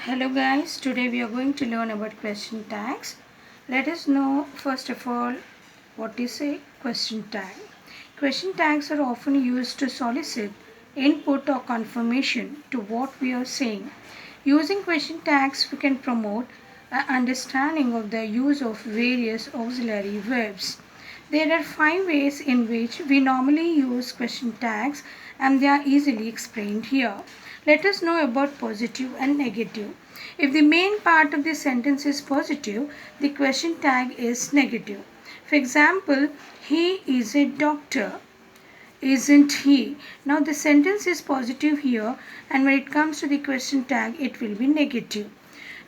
Hello guys, today we are going to learn about question tags. Let us know first of all what is a question tag. Question tags are often used to solicit input or confirmation to what we are saying. Using question tags we can promote an understanding of the use of various auxiliary verbs. There are 5 ways in which we normally use question tags and they are easily explained here. Let us know about positive and negative. If the main part of the sentence is positive, the question tag is negative. For example, he is a doctor. Isn't he? Now the sentence is positive here, and when it comes to the question tag, it will be negative.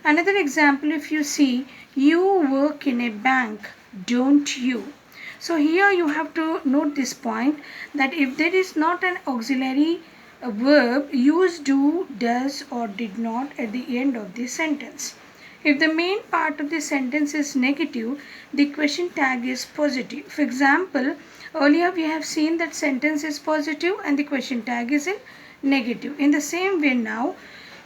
Another example, if you see, you work in a bank, don't you? So here you have to note this point that if there is not an auxiliary verb, use do, does or did not at the end of the sentence. If the main part of the sentence is negative, the question tag is positive. For example, earlier we have seen that sentence is positive and the question tag is in negative. In the same way now,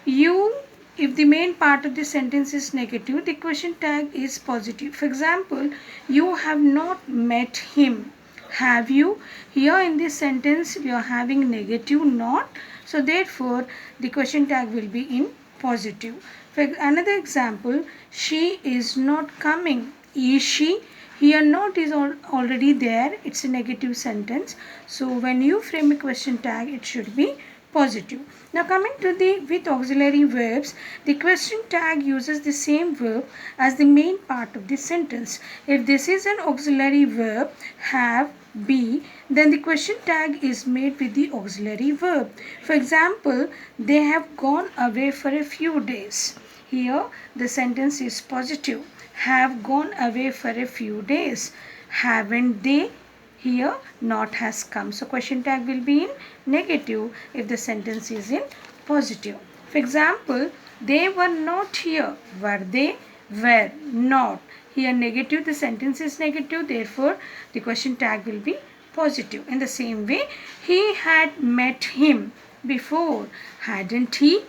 if the main part of the sentence is negative, the question tag is positive. For example, you have not met him. Have you? Here in this sentence we are having negative not. So therefore the question tag will be in positive. For another example, she is not coming. Is she? Here not is already there. It's a negative sentence. So when you frame a question tag, it should be positive. Now coming to the with auxiliary verbs, the question tag uses the same verb as the main part of the sentence. If this is an auxiliary verb, have, be, then the question tag is made with the auxiliary verb. For example, they have gone away for a few days. Here the sentence is positive. Have gone away for a few days. Haven't they? Here not has come. So question tag will be in negative if the sentence is in positive. For example, they were not here. Were they? Were not. Here negative, the sentence is negative. Therefore, the question tag will be positive. In the same way, he had met him before. Hadn't he?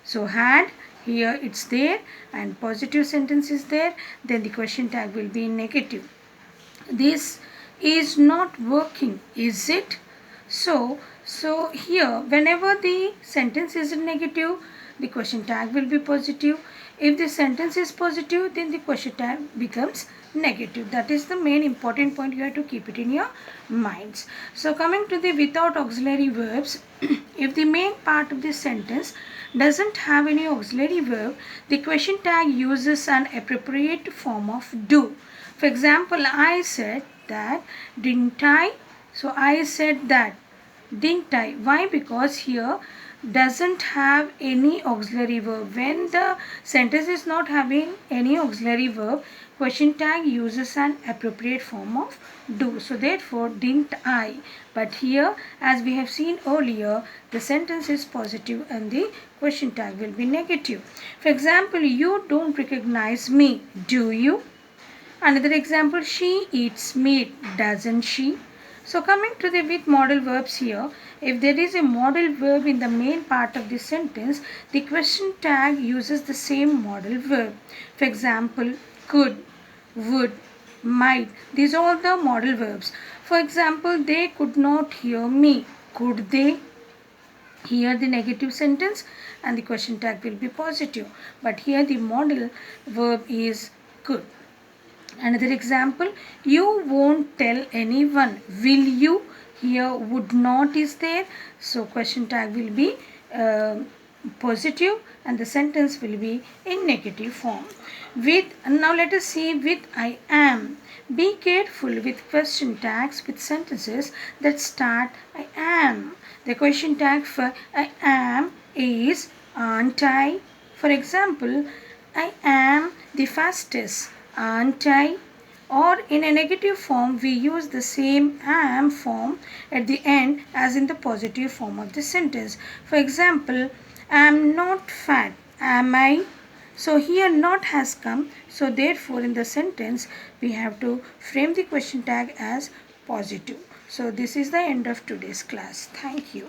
So had, here it's there and positive sentence is there. Then the question tag will be in negative. This is not working, is it? So here whenever the sentence is in negative, the question tag will be positive. If the sentence is positive, then the question tag becomes negative. That is the main important point. You have to keep it in your minds. So coming to the without auxiliary verbs, if the main part of the sentence doesn't have any auxiliary verb, the question tag uses an appropriate form of do. For example, I said that, didn't I? So I said that, didn't I? Why? Because here doesn't have any auxiliary verb. When the sentence is not having any auxiliary verb, question tag uses an appropriate form of do. So therefore, didn't I? But here, as we have seen earlier, the sentence is positive and the question tag will be negative. For example, you don't recognize me, do you? Another example, she eats meat, doesn't she? So coming to the with modal verbs here, if there is a modal verb in the main part of the sentence, the question tag uses the same modal verb. For example, could, would, might. These are all the modal verbs. For example, they could not hear me. Could they? Here the negative sentence and the question tag will be positive. But here the modal verb is could. Another example, you won't tell anyone, will you? Here would not is there. So question tag will be positive and the sentence will be in negative form. With, now let us see with I am. Be careful with question tags with sentences that start I am. The question tag for I am is aren't I? For example, I am the fastest. Aren't I? Or in a negative form, we use the same am form at the end as in the positive form of the sentence. For example, I am not fat. Am I? So here not has come. So therefore in the sentence, we have to frame the question tag as positive. So this is the end of today's class. Thank you.